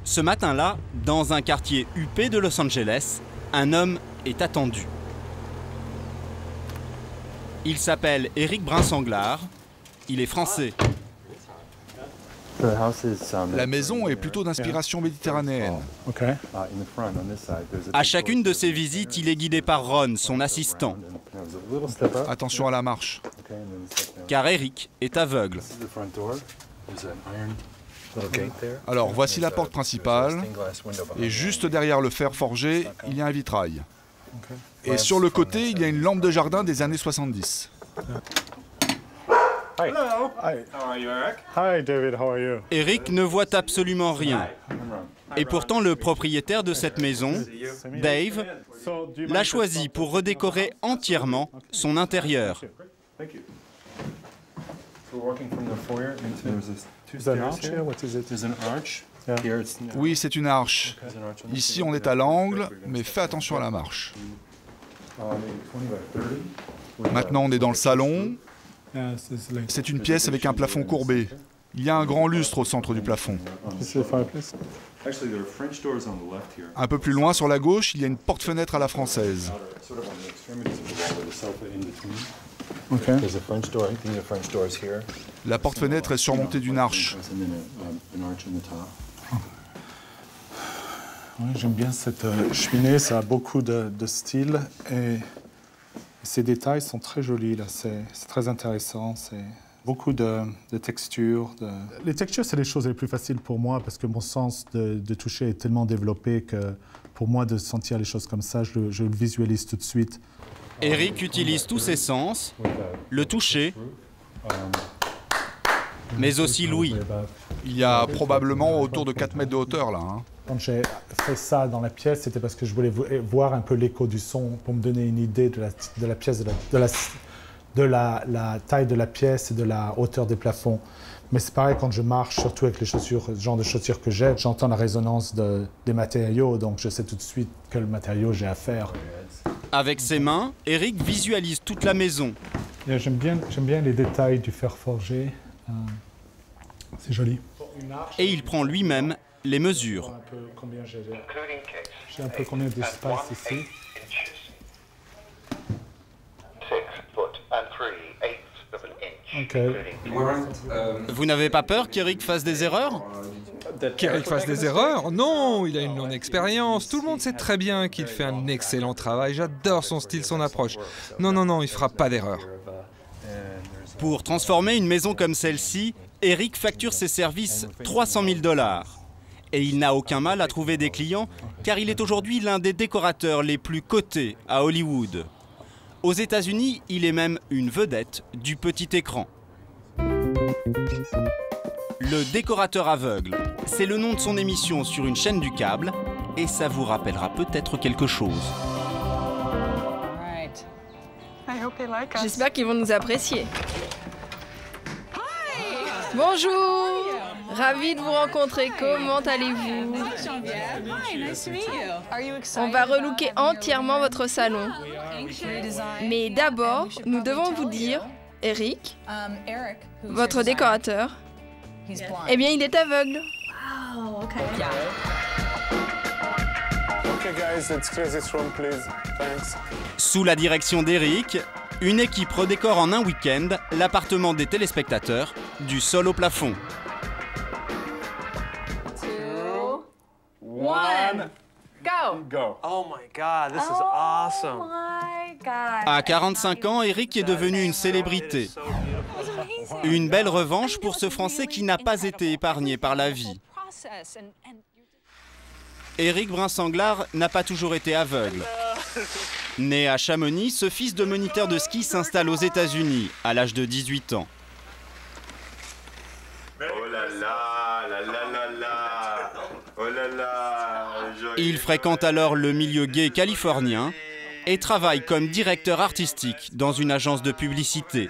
Ce matin-là, dans un quartier huppé de Los Angeles, un homme est attendu. Il s'appelle Éric Brinsanglard. Il est français. La maison est plutôt d'inspiration méditerranéenne. À chacune de ses visites, il est guidé par Ron, son assistant. Attention à la marche. Car Éric est aveugle. Alors voici la porte principale. Et juste derrière le fer forgé, il y a un vitrail. Et sur le côté, il y a une lampe de jardin des années 70. Hello. Hi. How are you, Eric? Hi, David. How are you? Éric ne voit absolument rien. Et pourtant, le propriétaire de cette maison, Dave, l'a choisi pour redécorer entièrement son intérieur. Oui, c'est une arche. Ici, on est à l'angle, mais fais attention à la marche. Maintenant, on est dans le salon. C'est une pièce avec un plafond courbé. Il y a un grand lustre au centre du plafond. Un peu plus loin, sur la gauche, il y a une porte-fenêtre à la française. La porte-fenêtre est surmontée d'une arche. Oui, j'aime bien cette cheminée, ça a beaucoup de style et ces détails sont très jolis là, c'est très intéressant, c'est beaucoup de textures. Les textures, c'est les choses les plus faciles pour moi parce que mon sens de toucher est tellement développé que pour moi de sentir les choses comme ça, je le visualise tout de suite. Éric utilise tous ses sens, le toucher, mais aussi l'ouïe. Il y a probablement autour de 4 mètres de hauteur là. Quand j'ai fait ça dans la pièce, c'était parce que je voulais voir un peu l'écho du son pour me donner une idée de la pièce, de la taille de la pièce et de la hauteur des plafonds. Mais c'est pareil quand je marche, surtout avec les chaussures, le genre de chaussures que j'ai, j'entends la résonance des matériaux, donc je sais tout de suite quel matériau j'ai à faire. Avec ses mains, Éric visualise toute la maison. J'aime bien les détails du fer forgé. C'est joli. Et il prend lui-même les mesures. J'ai un peu combien d'espace ici. Okay. Vous n'avez pas peur qu'Éric fasse des erreurs? Qu'Éric fasse des erreurs? Non, il a une longue expérience. Tout le monde sait très bien qu'il fait un excellent travail. J'adore son style, son approche. Non, il fera pas d'erreur. Pour transformer une maison comme celle-ci, Éric facture ses services 300 000 $. Et il n'a aucun mal à trouver des clients, car il est aujourd'hui l'un des décorateurs les plus cotés à Hollywood. Aux États-Unis, il est même une vedette du petit écran. Le décorateur aveugle, c'est le nom de son émission sur une chaîne du câble, et ça vous rappellera peut-être quelque chose. J'espère qu'ils vont nous apprécier. Bonjour! Ravi de vous rencontrer. Comment allez-vous? On va relooker entièrement votre salon. Mais d'abord, nous devons vous dire, Éric, votre décorateur, eh bien, il est aveugle. Sous la direction d'Éric, une équipe redécore en un week-end l'appartement des téléspectateurs, du sol au plafond. 2, 1, go! Oh my God, this is awesome. Oh my God! À 45 ans, Éric est devenu une célébrité. Une belle revanche pour ce Français qui n'a pas été épargné par la vie. Éric Brinsanglard n'a pas toujours été aveugle. Né à Chamonix, ce fils de moniteur de ski s'installe aux États-Unis à l'âge de 18 ans. Il fréquente alors le milieu gay californien et travaille comme directeur artistique dans une agence de publicité.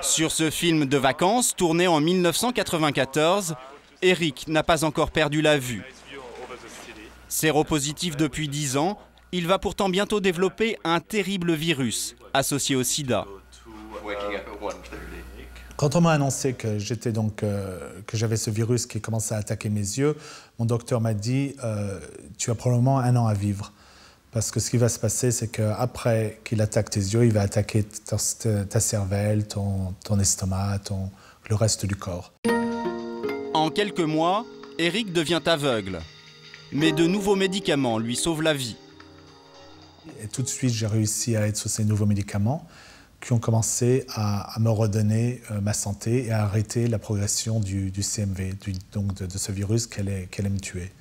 Sur ce film de vacances, tourné en 1994, Éric n'a pas encore perdu la vue. Séropositif depuis 10 ans, il va pourtant bientôt développer un terrible virus associé au sida. Quand on m'a annoncé que j'avais ce virus qui commençait à attaquer mes yeux, mon docteur m'a dit tu as probablement 1 an à vivre. Parce que ce qui va se passer, c'est qu'après qu'il attaque tes yeux, il va attaquer ta cervelle, ton estomac, le reste du corps. En quelques mois, Eric devient aveugle. Mais de nouveaux médicaments lui sauvent la vie. Et tout de suite, j'ai réussi à être sur ces nouveaux médicaments qui ont commencé à me redonner ma santé et à arrêter la progression du CMV, donc de ce virus qui allait me tuer.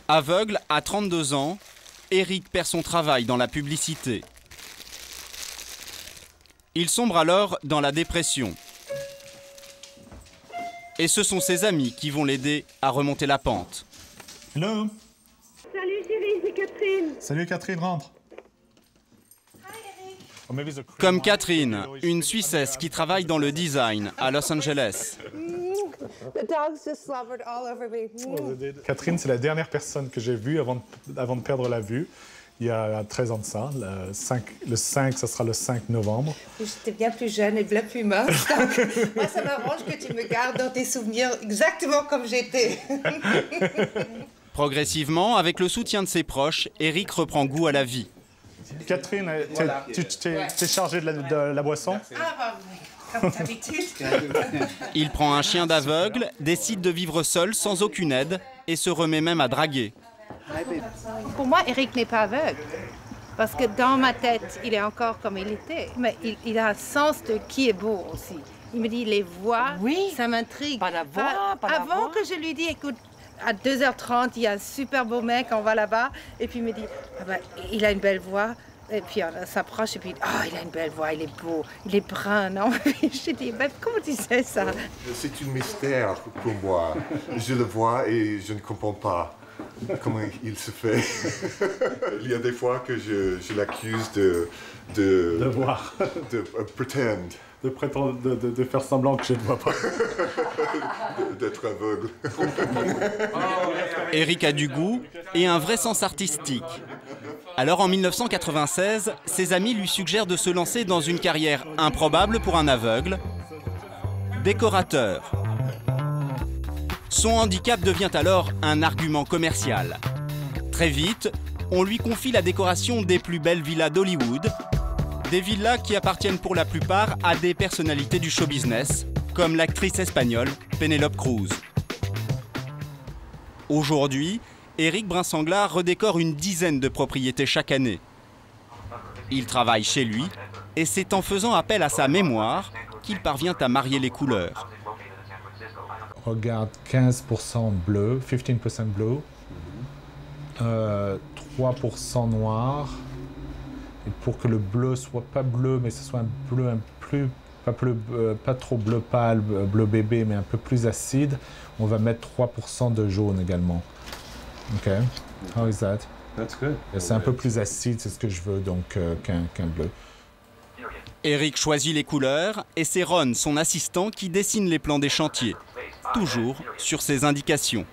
Aveugle à 32 ans, Eric perd son travail dans la publicité. Il sombre alors dans la dépression. Et ce sont ses amis qui vont l'aider à remonter la pente. Hello. Salut chérie, c'est Catherine. Salut Catherine, rentre. Comme Catherine, une Suissesse qui travaille dans le design à Los Angeles. Catherine, c'est la dernière personne que j'ai vue avant de perdre la vue, il y a 13 ans de ça. Le 5, ça sera le 5 novembre. J'étais bien plus jeune et bien plus moche. Moi, ça m'arrange que tu me gardes dans tes souvenirs exactement comme j'étais. Progressivement, avec le soutien de ses proches, Eric reprend goût à la vie. Catherine, tu t'es chargée de la boisson? Ah, bah, comme d'habitude. Il prend un chien d'aveugle, décide de vivre seul sans aucune aide et se remet même à draguer. Pour moi, Eric n'est pas aveugle. Parce que dans ma tête, il est encore comme il était. Mais il a un sens de qui est beau aussi. Il me dit les voix, oui, ça m'intrigue. Pas la voix, pas la Avant voix. que je lui dise, écoute, à 2h30, il y a un super beau mec, on va là-bas. Et puis il me dit, ah ben, il a une belle voix. Et puis on s'approche et puis, ah, il a une belle voix, il est beau, il est brun, non? Je dis, ben, comment tu sais ça? C'est un mystère pour moi. Je le vois et je ne comprends pas comment il se fait. Il y a des fois que je l'accuse De voir. de pretend. De faire semblant que je ne vois pas. D'être aveugle. Eric a du goût et un vrai sens artistique. Alors en 1996, ses amis lui suggèrent de se lancer dans une carrière improbable pour un aveugle, décorateur. Son handicap devient alors un argument commercial. Très vite, on lui confie la décoration des plus belles villas d'Hollywood, des villas qui appartiennent pour la plupart à des personnalités du show business, comme l'actrice espagnole Penélope Cruz. Aujourd'hui, Eric Brinsanglard redécore une dizaine de propriétés chaque année. Il travaille chez lui et c'est en faisant appel à sa mémoire qu'il parvient à marier les couleurs. Regarde, 15% bleu, 15% bleu, 3% noir. Et pour que le bleu soit pas bleu, mais ce soit un bleu pas trop bleu pâle, bleu bébé, mais un peu plus acide, on va mettre 3% de jaune également. OK. How is that? That's good. C'est un peu plus acide, c'est ce que je veux donc qu'un bleu. Eric choisit les couleurs et c'est Ron, son assistant, qui dessine les plans des chantiers, toujours sur ses indications.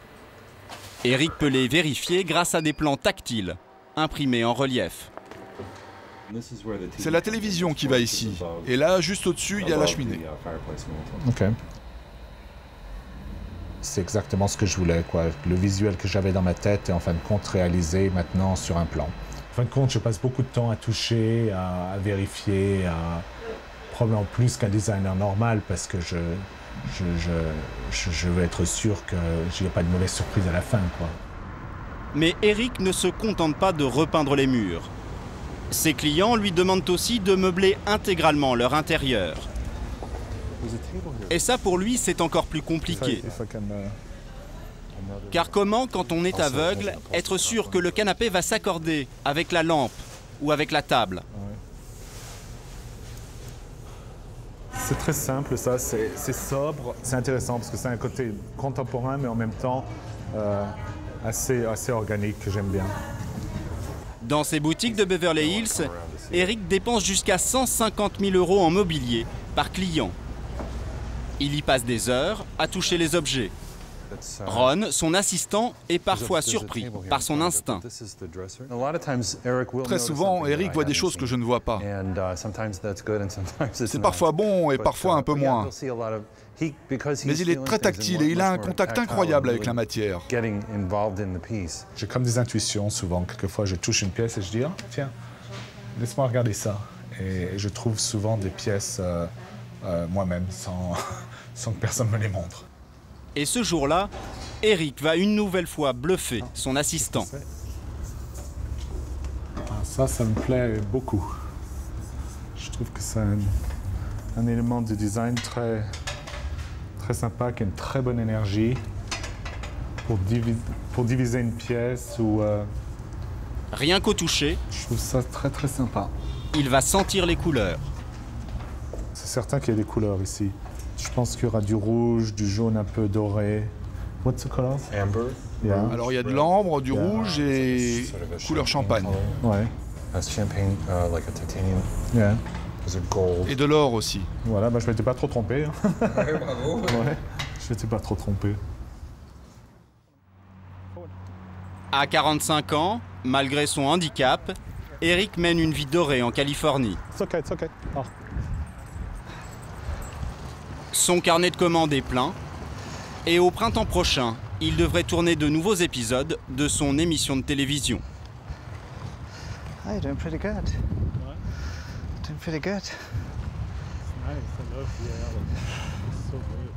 Eric peut les vérifier grâce à des plans tactiles, imprimés en relief. C'est la télévision qui va ici. Et là, juste au-dessus, il y a la cheminée. OK. C'est exactement ce que je voulais, quoi. Le visuel que j'avais dans ma tête est en fin de compte réalisé maintenant sur un plan. En fin de compte, je passe beaucoup de temps à toucher, à vérifier, probablement plus qu'un designer normal parce que je veux être sûr qu'il n'y a pas de mauvaise surprise à la fin, quoi. Mais Eric ne se contente pas de repeindre les murs. Ses clients lui demandent aussi de meubler intégralement leur intérieur. Et ça, pour lui, c'est encore plus compliqué. Car comment, quand on est aveugle, être sûr que le canapé va s'accorder avec la lampe ou avec la table? C'est très simple, ça. C'est sobre. C'est intéressant parce que c'est un côté contemporain, mais en même temps assez organique que j'aime bien. Dans ses boutiques de Beverly Hills, Eric dépense jusqu'à 150 000 € en mobilier par client. Il y passe des heures à toucher les objets. Ron, son assistant, est parfois surpris par son instinct. Très souvent, Eric voit des choses que je ne vois pas. C'est parfois bon et parfois un peu moins. Mais il est très tactile et il a un contact incroyable avec la matière. J'ai comme des intuitions souvent. Quelquefois, je touche une pièce et je dis ah, « Tiens, laisse-moi regarder ça ». Et je trouve souvent des pièces moi-même, sans que personne me les montre. Et ce jour-là, Eric va une nouvelle fois bluffer son assistant. Ça me plaît beaucoup. Je trouve que c'est un élément de design très sympa, qui a une très bonne énergie pour diviser une pièce ou... Rien qu'au toucher, je trouve ça très sympa. Il va sentir les couleurs. C'est certain qu'il y a des couleurs ici. Je pense qu'il y aura du rouge, du jaune un peu doré. What's the color? Amber. Yeah. Alors il y a de l'ambre, du rouge et couleur champagne. Ouais. Champagne, like a titanium. Yeah. Et de l'or aussi. Voilà, je m'étais pas trop trompé. Ouais, bravo. Ouais, je m'étais pas trop trompé. À 45 ans, malgré son handicap, Eric mène une vie dorée en Californie. It's okay. Oh. Son carnet de commandes est plein. Et au printemps prochain, il devrait tourner de nouveaux épisodes de son émission de télévision. Oh, you're doing pretty good. Doing pretty good. Nice, I love the